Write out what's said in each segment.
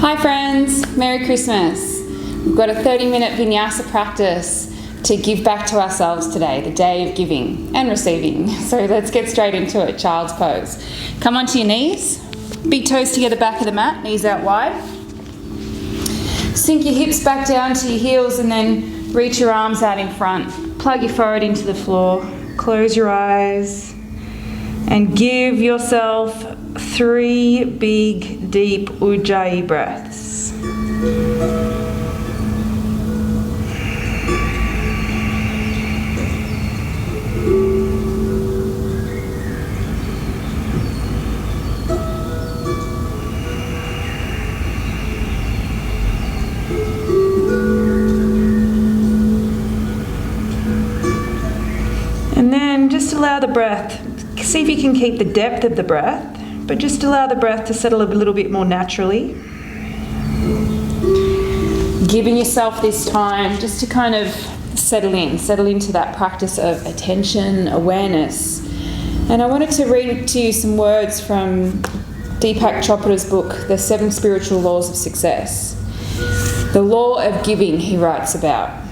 Hi friends, Merry Christmas. We've got a 30-minute Vinyasa practice to give back to ourselves today, the day of giving and receiving. So let's get straight into it, child's pose. Come onto your knees, big toes together back of the mat, knees out wide. Sink your hips back down to your heels and then reach your arms out in front. Plug your forehead into the floor, close your eyes and give yourself 3 big, deep Ujjayi breaths. And then just allow the breath, see if you can keep the depth of the breath, but just allow the breath to settle a little bit more naturally. Giving yourself this time just to kind of settle into that practice of attention, awareness. And I wanted to read to you some words from Deepak Chopra's book, The 7 Spiritual Laws of Success. The law of giving, he writes about.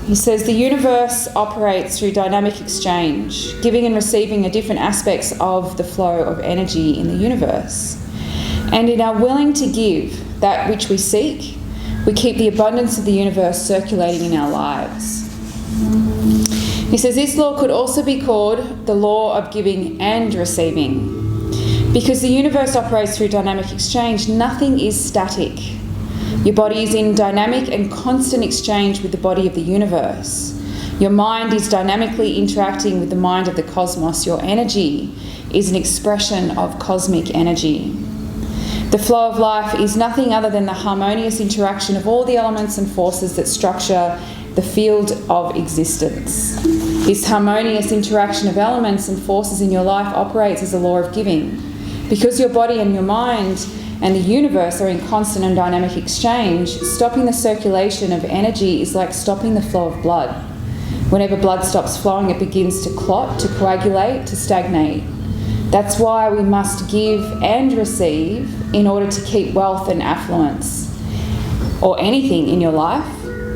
He says, the universe operates through dynamic exchange. Giving and receiving are different aspects of the flow of energy in the universe. And in our willing to give that which we seek, we keep the abundance of the universe circulating in our lives. He says this law could also be called the law of giving and receiving. Because the universe operates through dynamic exchange, nothing is static. Your body is in dynamic and constant exchange with the body of the universe. Your mind is dynamically interacting with the mind of the cosmos. Your energy is an expression of cosmic energy. The flow of life is nothing other than the harmonious interaction of all the elements and forces that structure the field of existence. This harmonious interaction of elements and forces in your life operates as a law of giving. Because your body and your mind and the universe are in constant and dynamic exchange, stopping the circulation of energy is like stopping the flow of blood. Whenever blood stops flowing, it begins to clot, to coagulate, to stagnate. That's why we must give and receive in order to keep wealth and affluence, or anything in your life,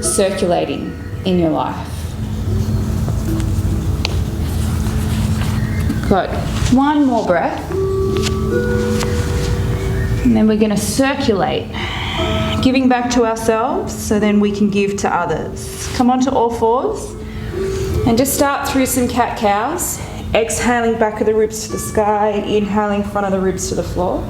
circulating in your life. Good. One more breath. And then we're going to circulate, giving back to ourselves so then we can give to others. Come onto all fours and just start through some cat-cows. Exhaling back of the ribs to the sky, inhaling front of the ribs to the floor.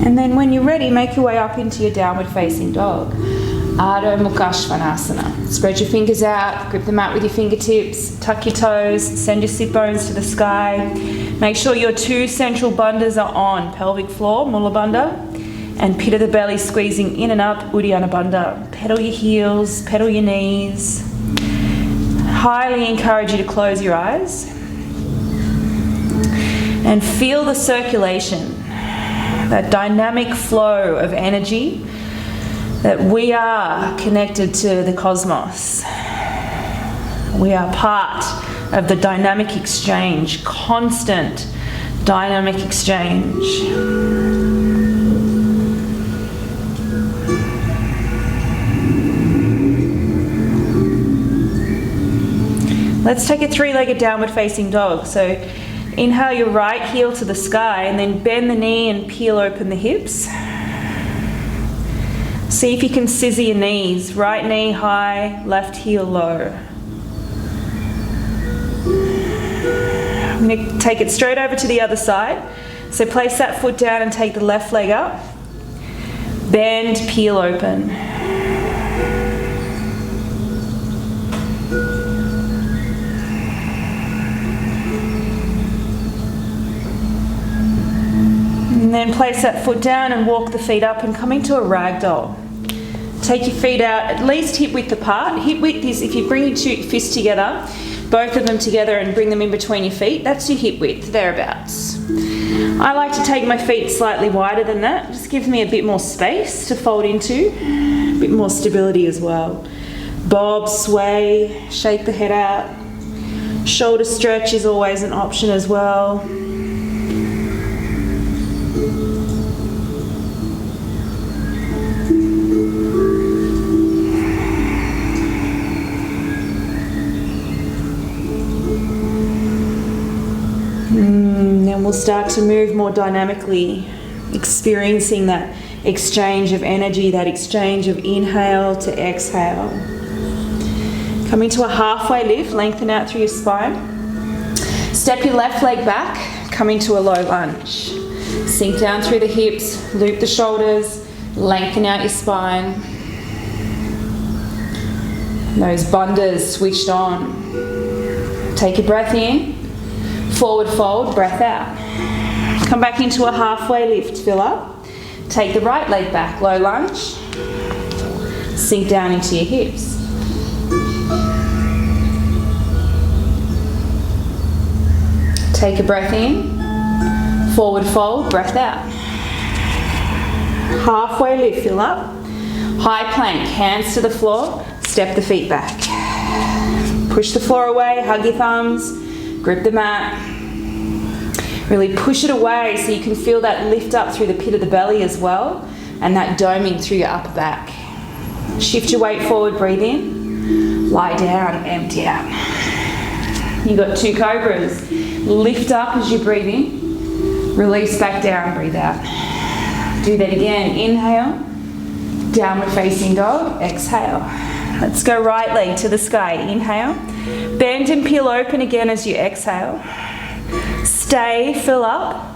And then when you're ready, make your way up into your downward facing dog. Adho Mukha Svanasana. Spread your fingers out, grip the mat with your fingertips, tuck your toes, send your sit bones to the sky. Make sure your 2 central bandhas are on, pelvic floor, Mula Bandha, and pit of the belly squeezing in and up, Uddiyana Bandha. Pedal your heels, pedal your knees. Highly encourage you to close your eyes and feel the circulation, that dynamic flow of energy, that we are connected to the cosmos. We are part of the dynamic exchange, constant dynamic exchange. Let's take a 3-legged downward facing dog. So inhale your right heel to the sky and then bend the knee and peel open the hips. See if you can scissor your knees. Right knee high, left heel low. I'm going to take it straight over to the other side. So place that foot down and take the left leg up. Bend, peel open. And then place that foot down and walk the feet up and come into a ragdoll. Take your feet out at least hip width apart. Hip width is if you bring your 2 fists together, both of them together and bring them in between your feet, that's your hip width, thereabouts. I like to take my feet slightly wider than that. Just gives me a bit more space to fold into, a bit more stability as well. Bob, sway, shake the head out. Shoulder stretch is always an option as well. Then we'll start to move more dynamically, experiencing that exchange of energy, that exchange of inhale to exhale. Come into a halfway lift, lengthen out through your spine. Step your left leg back, come into a low lunge. Sink down through the hips, loop the shoulders, lengthen out your spine. Those bandhas switched on. Take a breath in, forward fold, breath out. Come back into a halfway lift, fill up. Take the right leg back, low lunge. Sink down into your hips. Take a breath in, forward fold, breath out. Halfway lift, fill up. High plank, hands to the floor, step the feet back. Push the floor away, hug your thumbs, grip the mat. Really push it away so you can feel that lift up through the pit of the belly as well, and that doming through your upper back. Shift your weight forward, breathe in, lie down, empty out. You got 2 cobras. Lift up as you breathe in, release back down, breathe out. Do that again, inhale, downward facing dog, exhale. Let's go right leg to the sky, inhale. Bend and peel open again as you exhale. Stay, fill up,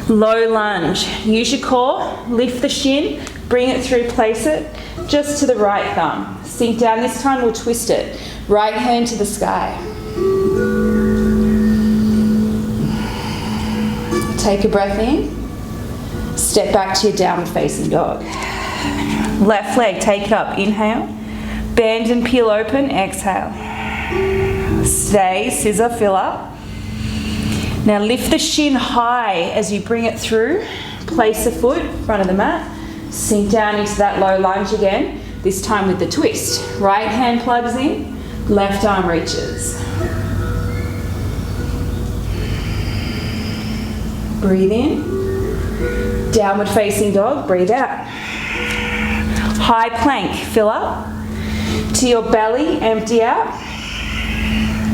low lunge. Use your core, lift the shin, bring it through, place it just to the right thumb. Sink down, this time we'll twist it. Right hand to the sky. Take a breath in, step back to your downward facing dog. Left leg, take it up, inhale. Bend and peel open, exhale. Stay, scissor, fill up. Now lift the shin high as you bring it through. Place the foot in front of the mat. Sink down into that low lunge again, this time with the twist. Right hand plugs in, left arm reaches. Breathe in, downward facing dog, breathe out. High plank, fill up. To your belly, empty out.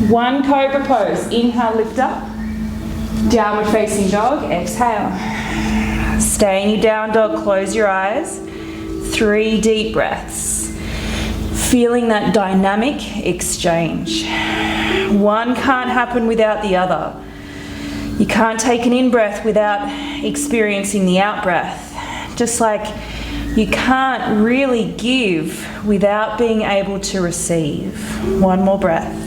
1 cobra pose, inhale, lift up. Downward facing dog, exhale. Stay in your down dog, close your eyes. 3 deep breaths. Feeling that dynamic exchange. One can't happen without the other. You can't take an in-breath without experiencing the out-breath. Just like you can't really give without being able to receive. 1 more breath.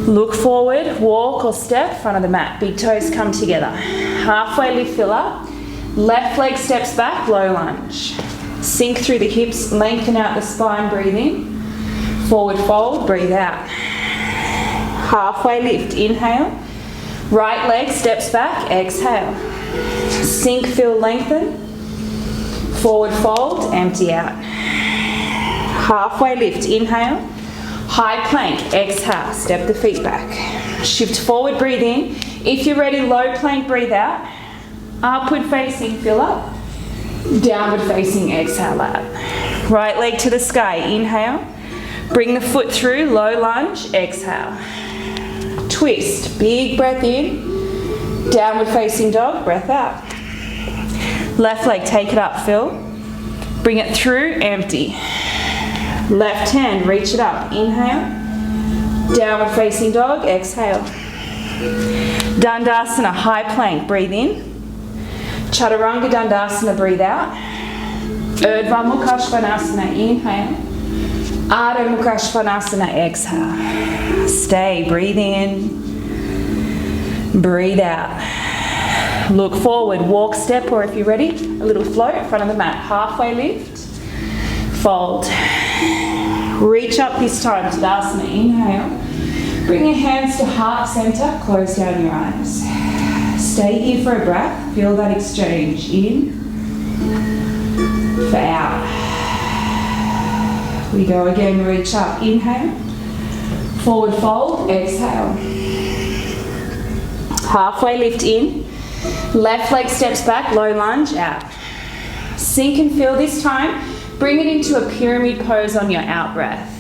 Look forward, walk or step, front of the mat. Big toes come together. Halfway lift, fill up. Left leg steps back, low lunge. Sink through the hips, lengthen out the spine, breathe in. Forward fold, breathe out. Halfway lift, inhale. Right leg steps back, exhale. Sink, fill, lengthen. Forward fold, empty out. Halfway lift, inhale. High plank, exhale, step the feet back. Shift forward, breathe in. If you're ready, low plank, breathe out. Upward facing, fill up. Downward facing, exhale out. Right leg to the sky, inhale. Bring the foot through, low lunge, exhale. Twist, big breath in. Downward facing dog, breath out. Left leg, take it up, fill. Bring it through, empty. Left hand, reach it up, inhale. Downward facing dog, exhale. Dandasana, high plank, breathe in. Chaturanga Dandasana, breathe out. Urdhva Mukha Svanasana, inhale. Adho Mukha Svanasana, exhale. Stay, breathe in. Breathe out. Look forward, walk, step, or if you're ready, a little float in front of the mat. Halfway lift, fold. Reach up this time, Tadasana, inhale. Bring your hands to heart center, close down your eyes. Stay here for a breath. Feel that exchange. In, for out. We go again, reach up. Inhale. Forward fold, exhale. Halfway lift in. Left leg steps back, low lunge, out. Sink and feel this time. Bring it into a pyramid pose on your out breath.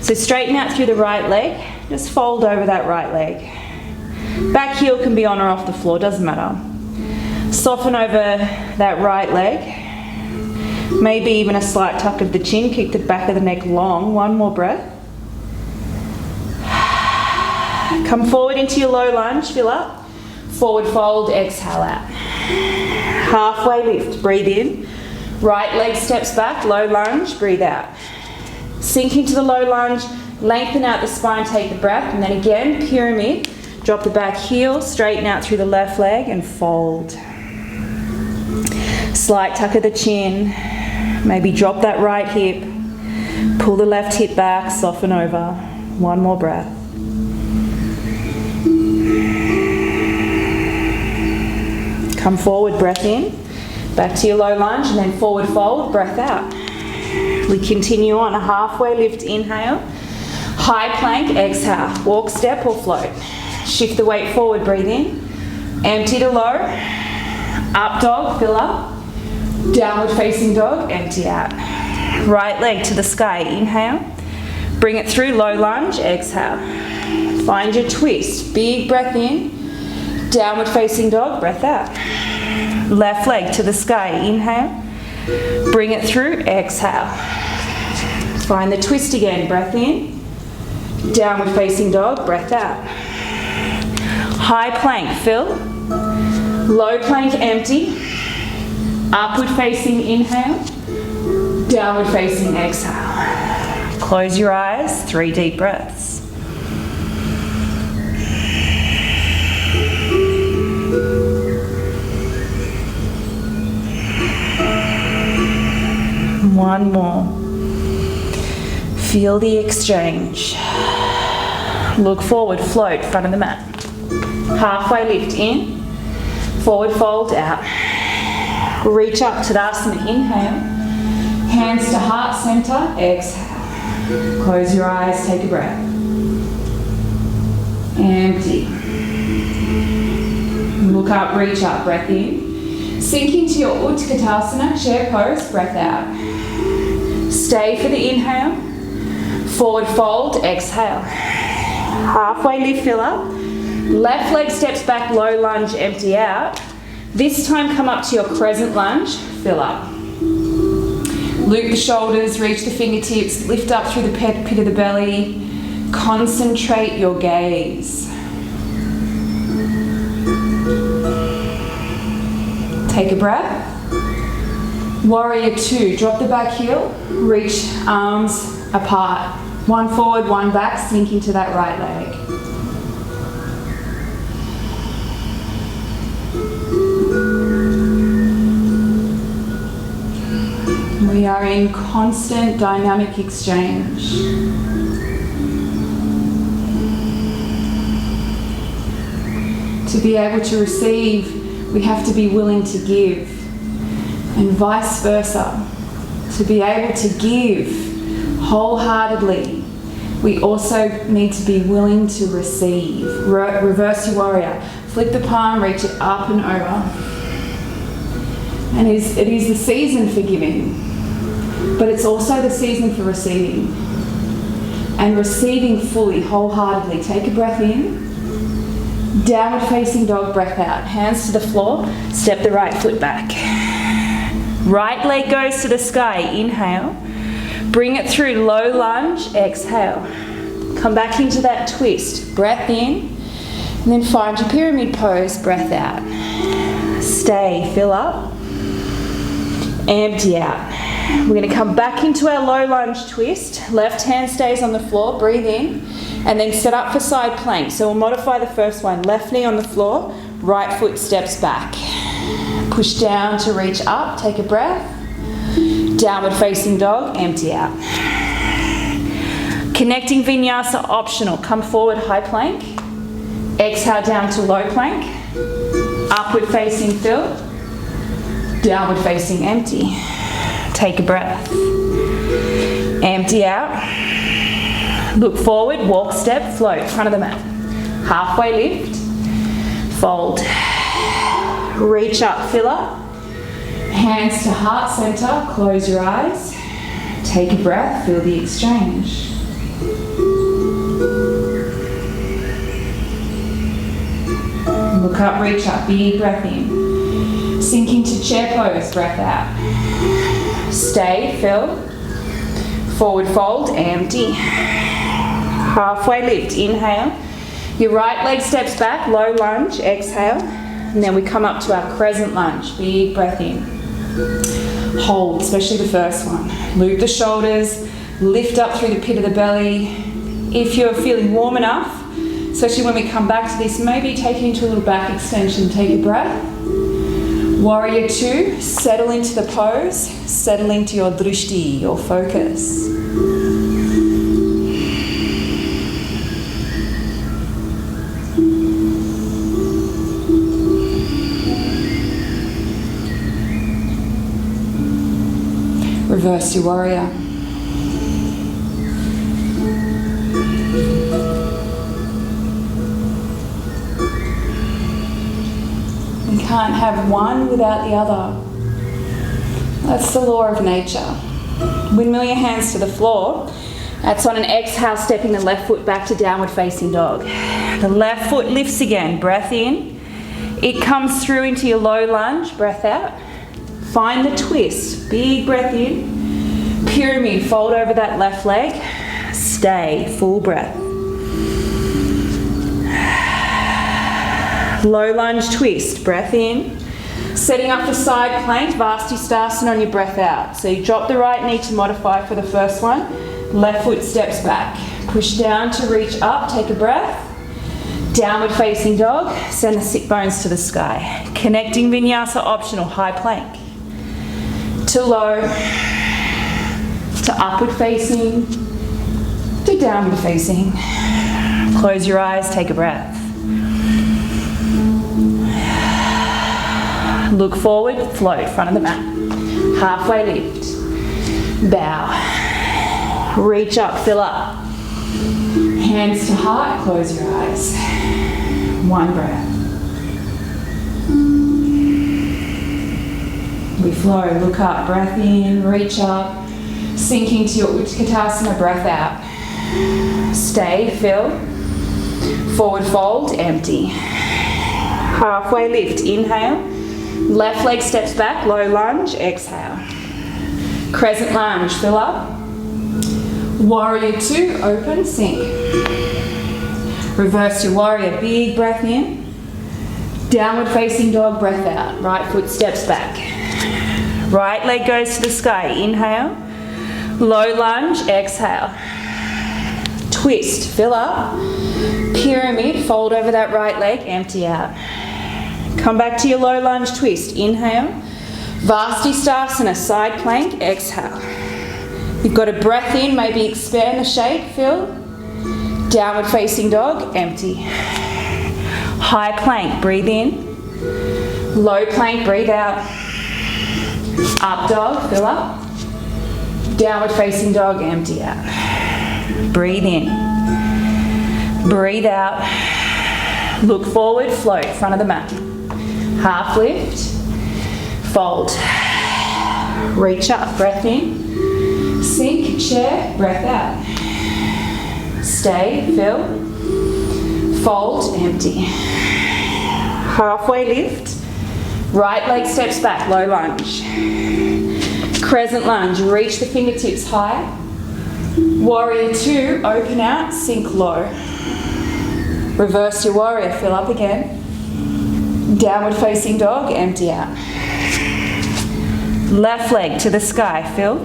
So straighten out through the right leg. Just fold over that right leg. Back heel can be on or off the floor, doesn't matter. Soften over that right leg. Maybe even a slight tuck of the chin. Keep the back of the neck long. One more breath. Come forward into your low lunge, fill up. Forward fold, exhale out. Halfway lift, breathe in. Right leg steps back, low lunge, breathe out. Sink into the low lunge, lengthen out the spine, take the breath, and then again, pyramid. Drop the back heel, straighten out through the left leg and fold. Slight tuck of the chin, maybe drop that right hip, pull the left hip back, soften over. One more breath. Come forward, breath in, back to your low lunge and then forward fold, breath out. We continue on a halfway lift, inhale, high plank, exhale, walk, step or float. Shift the weight forward, breathe in, empty to low, up dog, fill up, downward facing dog, empty out. Right leg to the sky, inhale, bring it through, low lunge, exhale. Find your twist, big breath in, downward facing dog, breath out. Left leg to the sky, inhale, bring it through, exhale. Find the twist again, breath in, downward facing dog, breath out. High plank, fill. Low plank, empty. Upward facing, inhale. Downward facing, exhale. Close your eyes, 3 deep breaths. One more. Feel the exchange. Look forward, float, front of the mat. Halfway lift in, forward fold out. Reach up, Tadasana, inhale. Hands to heart center, exhale. Close your eyes, take a breath. Empty. Look up, reach up, breath in. Sink into your Utkatasana, chair pose, breath out. Stay for the inhale. Forward fold, exhale. Halfway lift, fill up. Left leg steps back, low lunge, empty out. This time come up to your crescent lunge, fill up. Loop the shoulders, reach the fingertips, lift up through the pit of the belly. Concentrate your gaze. Take a breath. Warrior 2, drop the back heel, reach arms apart. One forward, one back, sink into that right leg. We are in constant dynamic exchange. To be able to receive, we have to be willing to give, and vice versa. To be able to give wholeheartedly, we also need to be willing to receive. Reverse your warrior. Flip the palm, reach it up and over. And it is the season for giving, but it's also the season for receiving. And receiving fully, wholeheartedly. Take a breath in. Downward facing dog, breath out. Hands to the floor, step the right foot back. Right leg goes to the sky, inhale. Bring it through, low lunge, exhale. Come back into that twist, breath in, and then find your pyramid pose, breath out. Stay, fill up, empty out. We're going to come back into our low lunge twist. Left hand stays on the floor, breathe in, and then set up for side plank. So we'll modify the first one. Left knee on the floor, right foot steps back. Push down to reach up, take a breath. Downward facing dog, empty out. Connecting vinyasa optional. Come forward, high plank. Exhale down to low plank. Upward facing fill. Downward facing empty. Take a breath. Empty out. Look forward, walk, step, float, front of the mat. Halfway lift. Fold. Reach up, fill up. Hands to heart center, close your eyes. Take a breath, feel the exchange. Look up, reach up, big breath in. Sink into chair pose, breath out. Stay, fill. Forward fold, empty. Halfway lift, inhale. Your right leg steps back, low lunge, exhale. And then we come up to our crescent lunge, big breath in. Hold, especially the first one. Loop the shoulders, lift up through the pit of the belly. If you're feeling warm enough, especially when we come back to this, maybe take it into a little back extension, take a breath. Warrior 2, settle into the pose, settle into your drishti, your focus. Reverse your warrior. We can't have one without the other. That's the law of nature. Windmill your hands to the floor. That's on an exhale, stepping the left foot back to downward facing dog. The left foot lifts again, breath in. It comes through into your low lunge, breath out. Find the twist, big breath in. Pyramid, fold over that left leg. Stay, full breath. Low lunge twist, breath in. Setting up for side plank, Vastisthasana on your breath out. So you drop the right knee to modify for the first one. Left foot steps back. Push down to reach up, take a breath. Downward facing dog, send the sit bones to the sky. Connecting vinyasa optional, high plank. To low, to upward facing, to downward facing. Close your eyes, take a breath. Look forward, float, front of the mat. Halfway lift. Bow. Reach up, fill up. Hands to heart, close your eyes. One breath. We flow, look up, breath in, reach up. Sink into your Utkatasana, breath out. Stay, fill. Forward fold, empty. Halfway lift, inhale. Left leg steps back, low lunge, exhale. Crescent lunge, fill up. Warrior 2, open, sink. Reverse your warrior, big breath in. Downward facing dog, breath out. Right foot steps back. Right leg goes to the sky, inhale. Low lunge, exhale. Twist, fill up. Pyramid, fold over that right leg, empty out. Come back to your low lunge twist, inhale. Vastisthasana, side plank, exhale. You've got a breath in, maybe expand the shape, fill. Downward facing dog, empty. High plank, breathe in. Low plank, breathe out. Up dog, fill up. Downward facing dog, empty out. Breathe in. Breathe out. Look forward, float, front of the mat. Half lift. Fold. Reach up, breath in. Sink, chair, breath out. Stay, fill. Fold, empty. Halfway lift. Right leg steps back, low lunge. Crescent lunge, reach the fingertips high. Warrior 2, open out, sink low. Reverse your warrior, fill up again. Downward facing dog, empty out. Left leg to the sky, fill.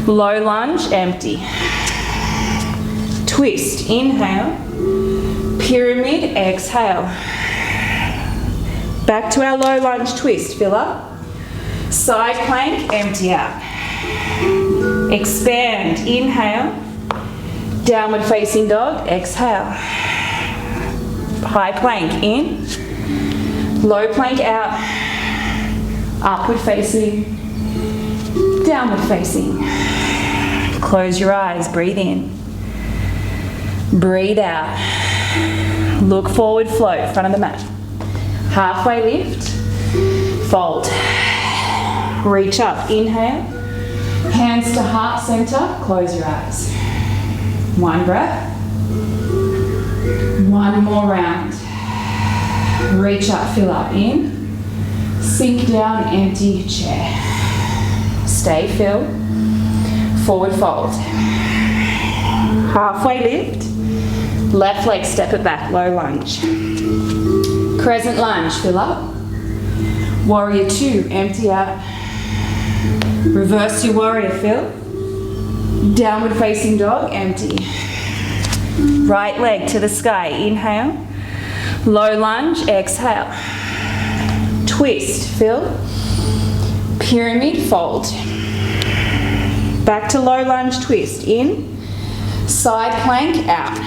Low lunge, empty. Twist, inhale. Pyramid, exhale. Back to our low lunge twist, fill up. Side plank, empty out. Expand, inhale. Downward facing dog, exhale. High plank in. Low plank out, upward facing, downward facing. Close your eyes, breathe in. Breathe out. Look forward, float, front of the mat. Halfway lift, fold. Reach up, inhale. Hands to heart center, close your eyes. One breath. One more round. Reach up, fill up, in. Sink down, empty chair. Stay, fill. Forward fold. Halfway lift. Left leg, step it back, low lunge. Crescent lunge, fill up. Warrior two, empty out. Reverse your warrior, fill. Downward facing dog, empty. Right leg to the sky, inhale. Low lunge, exhale. Twist, fill. Pyramid, fold. Back to low lunge, twist, in. Side plank, out.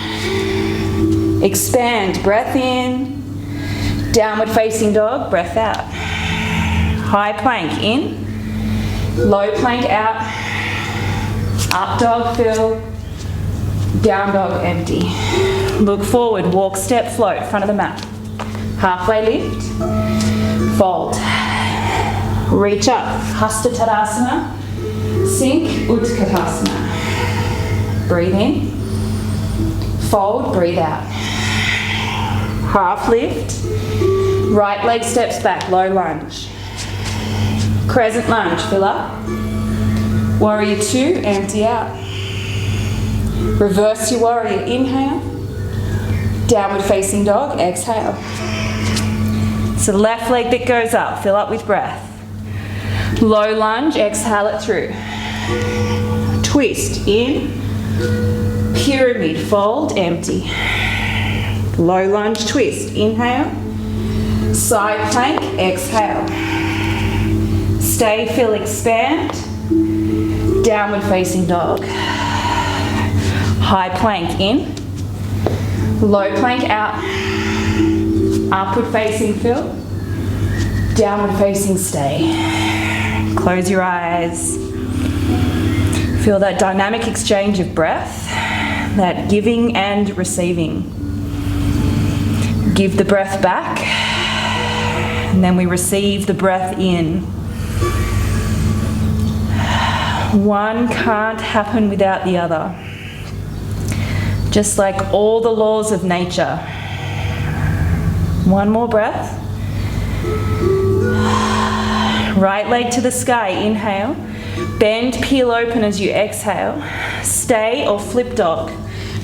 Expand, breath in. Downward facing dog, breath out. High plank, in. Low plank, out. Up dog, fill. Down dog, empty. Look forward, walk, step, float, front of the mat. Halfway lift, fold. Reach up, Hasta Tadasana. Sink, Utkatasana. Breathe in. Fold, breathe out. Half lift. Right leg steps back, low lunge. Crescent lunge, fill up. Warrior two, empty out. Reverse your warrior, inhale. Downward facing dog, exhale. So the left leg that goes up, fill up with breath. Low lunge, exhale it through. Twist, in. Pyramid, fold, empty. Low lunge, twist, inhale. Side plank, exhale. Stay, fill, expand. Downward facing dog. High plank in. Low plank out. Upward facing fill. Downward facing stay. Close your eyes. Feel that dynamic exchange of breath, that giving and receiving. Give the breath back, and then we receive the breath in. One can't happen without the other. Just like all the laws of nature. One more breath. Right leg to the sky, inhale. Bend, peel open as you exhale. Stay or flip dog,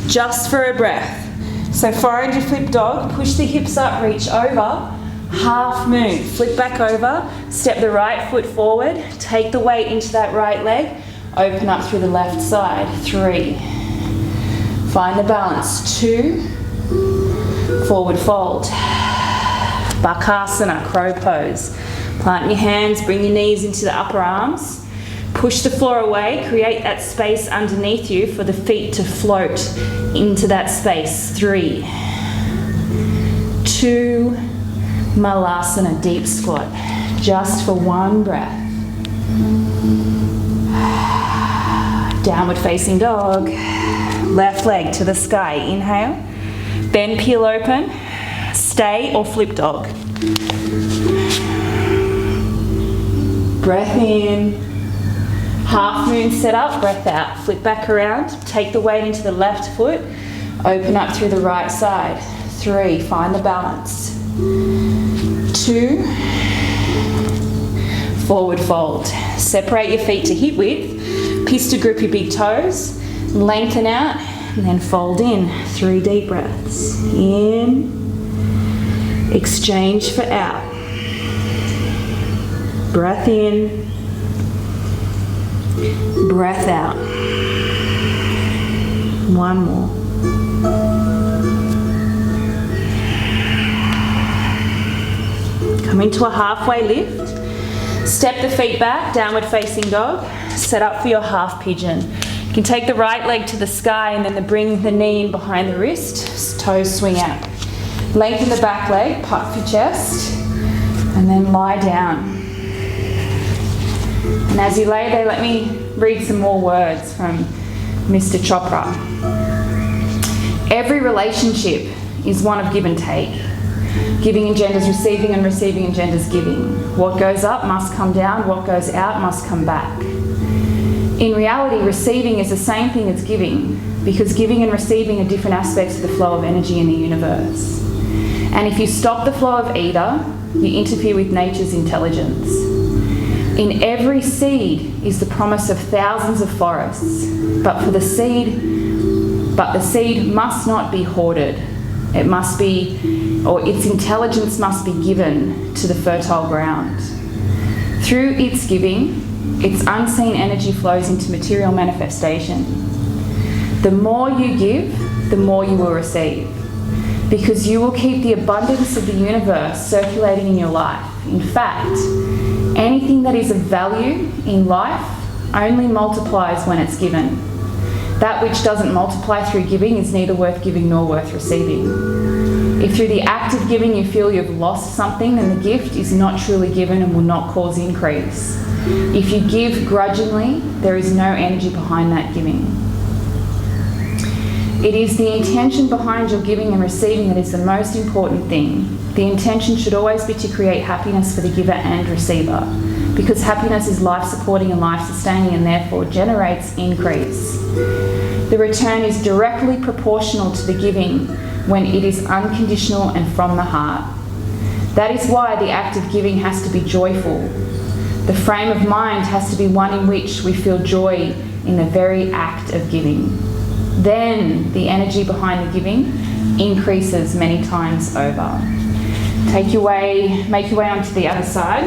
just for a breath. So forward to flip dog, push the hips up, reach over. Half moon, flip back over, step the right foot forward, take the weight into that right leg, open up through the left side. 3. Find the balance. 2. Forward fold. Bakasana, crow pose. Plant your hands, bring your knees into the upper arms. Push the floor away, create that space underneath you for the feet to float into that space. 3. 2. Malasana, deep squat. Just for one breath. Downward facing dog. Left leg to the sky, inhale. Bend, peel open. Stay or flip dog. Breath in. Half moon set up, breath out. Flip back around. Take the weight into the left foot. Open up through the right side. 3. Find the balance. 2. Forward fold. Separate your feet to hip width. Pista grip your big toes. Lengthen out and then fold in. 3 deep breaths. In. Exchange for out. Breath in. Breath out. One more. Come into a halfway lift. Step the feet back, downward facing dog. Set up for your half pigeon. You can take the right leg to the sky and then bring the knee in behind the wrist. Toes swing out. Lengthen the back leg, puff your chest. And then lie down. And as you lay there, let me read some more words from Mr. Chopra. Every relationship is one of give and take. Giving engenders receiving, and receiving engenders giving. What goes up must come down, what goes out must come back. In reality, receiving is the same thing as giving, because giving and receiving are different aspects of the flow of energy in the universe. And if you stop the flow of either, you interfere with nature's intelligence. In every seed is the promise of thousands of forests, but the seed must not be hoarded. It must be, or its intelligence must be given to the fertile ground. Through its giving, its unseen energy flows into material manifestation. The more you give, the more you will receive, because you will keep the abundance of the universe circulating in your life. In fact, anything that is of value in life only multiplies when it's given. That which doesn't multiply through giving is neither worth giving nor worth receiving. If through the act of giving you feel you've lost something, then the gift is not truly given and will not cause increase. If you give grudgingly, there is no energy behind that giving. It is the intention behind your giving and receiving that is the most important thing. The intention should always be to create happiness for the giver and receiver, because happiness is life-supporting and life-sustaining and therefore generates increase. The return is directly proportional to the giving when it is unconditional and from the heart. That is why the act of giving has to be joyful. The frame of mind has to be one in which we feel joy in the very act of giving. Then the energy behind the giving increases many times over. Make your way onto the other side.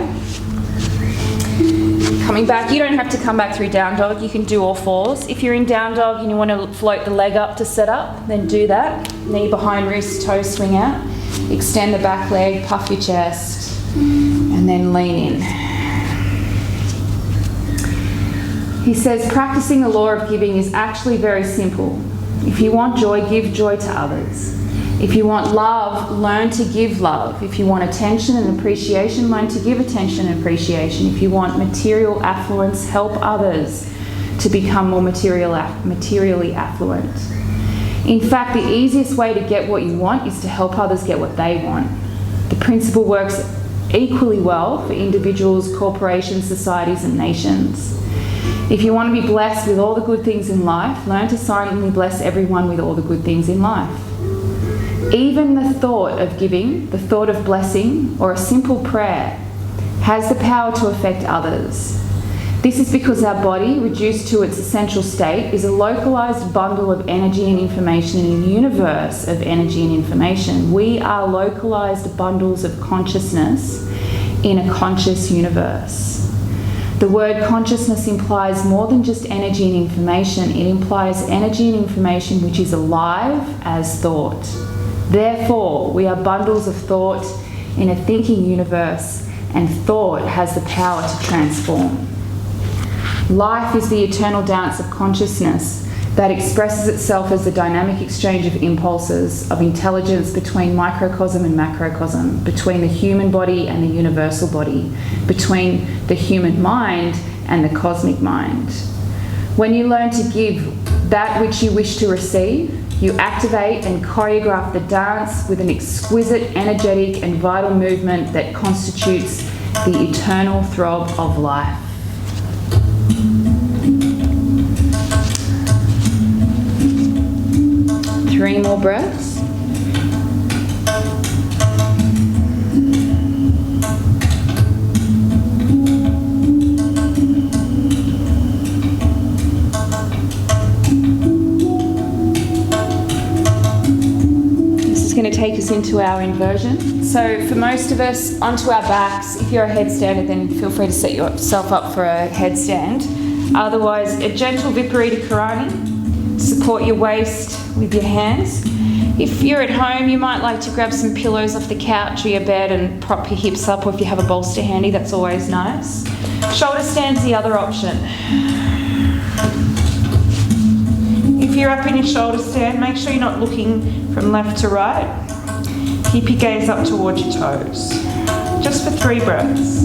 Coming back, you don't have to come back through down dog, you can do all fours. If you're in down dog and you want to float the leg up to set up, then do that. Knee behind wrist, toes swing out. Extend the back leg, puff your chest, and then lean in. He says, practicing the law of giving is actually very simple. If you want joy, give joy to others. If you want love, learn to give love. If you want attention and appreciation, learn to give attention and appreciation. If you want material affluence, help others to become more materially affluent. In fact, the easiest way to get what you want is to help others get what they want. The principle works equally well for individuals, corporations, societies, and nations. If you want to be blessed with all the good things in life, learn to silently bless everyone with all the good things in life. Even the thought of giving, the thought of blessing, or a simple prayer has the power to affect others. This is because our body, reduced to its essential state, is a localized bundle of energy and information in a universe of energy and information. We are localized bundles of consciousness in a conscious universe. The word consciousness implies more than just energy and information. It implies energy and information which is alive as thought. Therefore, we are bundles of thought in a thinking universe, and thought has the power to transform. Life is the eternal dance of consciousness that expresses itself as the dynamic exchange of impulses, of intelligence between microcosm and macrocosm, between the human body and the universal body, between the human mind and the cosmic mind. When you learn to give that which you wish to receive, you activate and choreograph the dance with an exquisite, energetic and vital movement that constitutes the eternal throb of life. Three more breaths. This is going to take us into our inversion. So for most of us, onto our backs. If you're a headstander, then feel free to set yourself up for a headstand. Otherwise, a gentle Viparita Karani. Support your waist with your hands. If you're at home, you might like to grab some pillows off the couch or your bed and prop your hips up, or if you have a bolster handy, that's always nice. Shoulder stand's the other option. If you're up in your shoulder stand, make sure you're not looking from left to right. Keep your gaze up towards your toes. just for 3 breaths.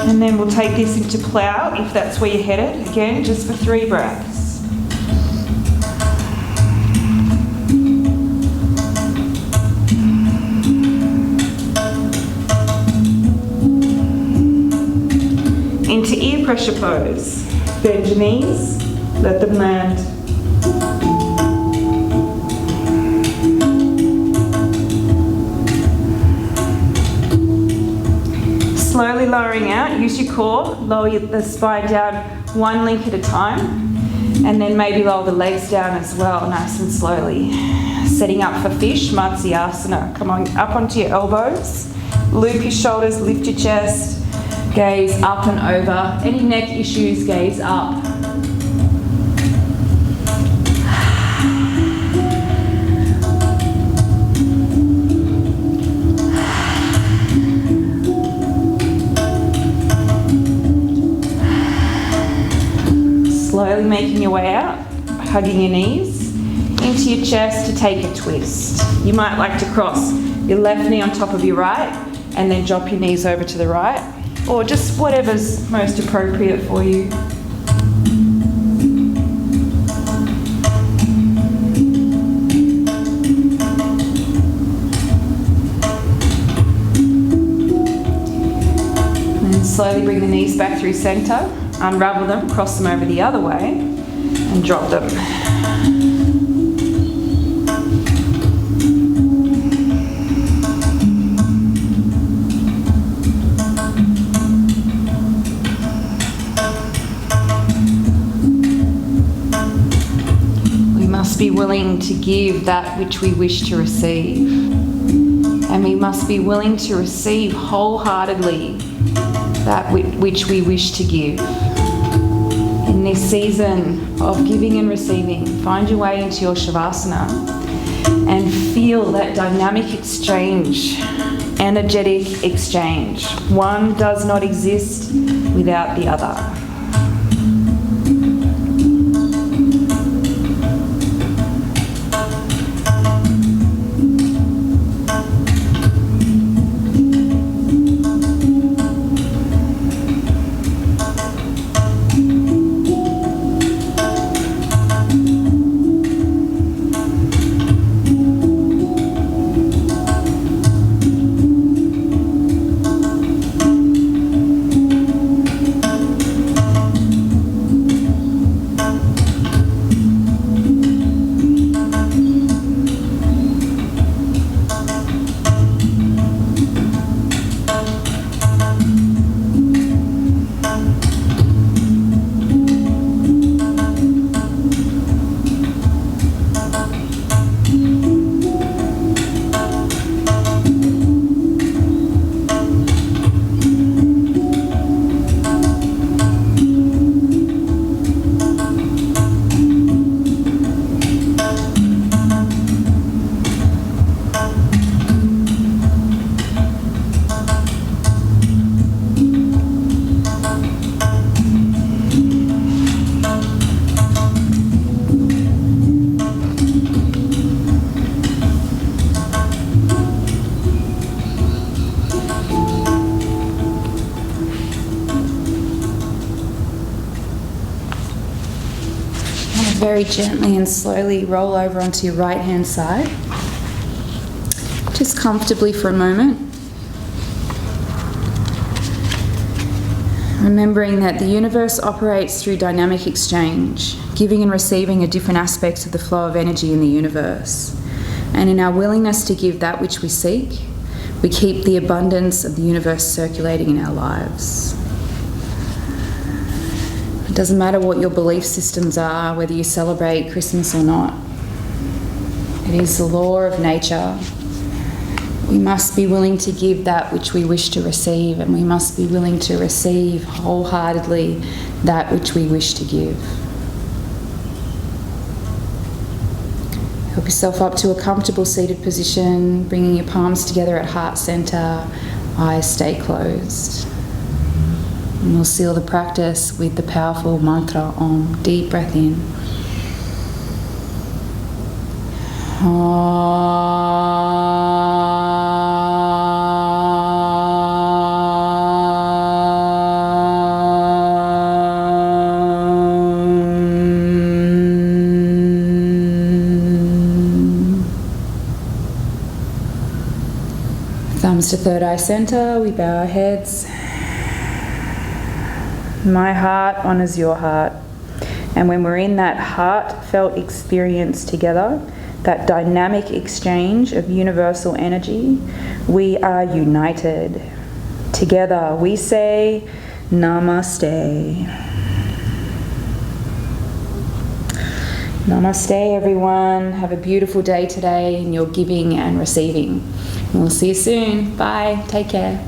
And then we'll take this into plough if that's where you're headed. Again, just for 3 breaths. Into ear pressure pose. Bend your knees, let them land. Slowly lowering out, use your core, lower the spine down 1 link at a time, and then maybe lower the legs down as well, nice and slowly. Setting up for fish, Matsyasana. Come on, up onto your elbows, loop your shoulders, lift your chest. Gaze up and over. Any neck issues, gaze up. Slowly making your way out, hugging your knees into your chest to take a twist. You might like to cross your left knee on top of your right and then drop your knees over to the right. Or just whatever's most appropriate for you. And then slowly bring the knees back through centre, unravel them, cross them over the other way, and drop them. Be willing to give that which we wish to receive, and we must be willing to receive wholeheartedly that which we wish to give. In this season of giving and receiving, find your way into your Shavasana and feel that dynamic exchange, energetic exchange. One does not exist without the other. Very gently and slowly roll over onto your right hand side, just comfortably for a moment. Remembering that the universe operates through dynamic exchange. Giving and receiving are different aspects of the flow of energy in the universe. And in our willingness to give that which we seek, we keep the abundance of the universe circulating in our lives. It doesn't matter what your belief systems are, whether you celebrate Christmas or not. It is the law of nature. We must be willing to give that which we wish to receive, and we must be willing to receive wholeheartedly that which we wish to give. Help yourself up to a comfortable seated position, bringing your palms together at heart center, eyes stay closed. And we'll seal the practice with the powerful mantra Om. Deep breath in. Thumbs to third eye center, we bow our heads. My heart honors your heart. And when we're in that heartfelt experience together, that dynamic exchange of universal energy, we are united. Together we say Namaste. Namaste, everyone. Have a beautiful day today in your giving and receiving. And we'll see you soon. Bye. Take care.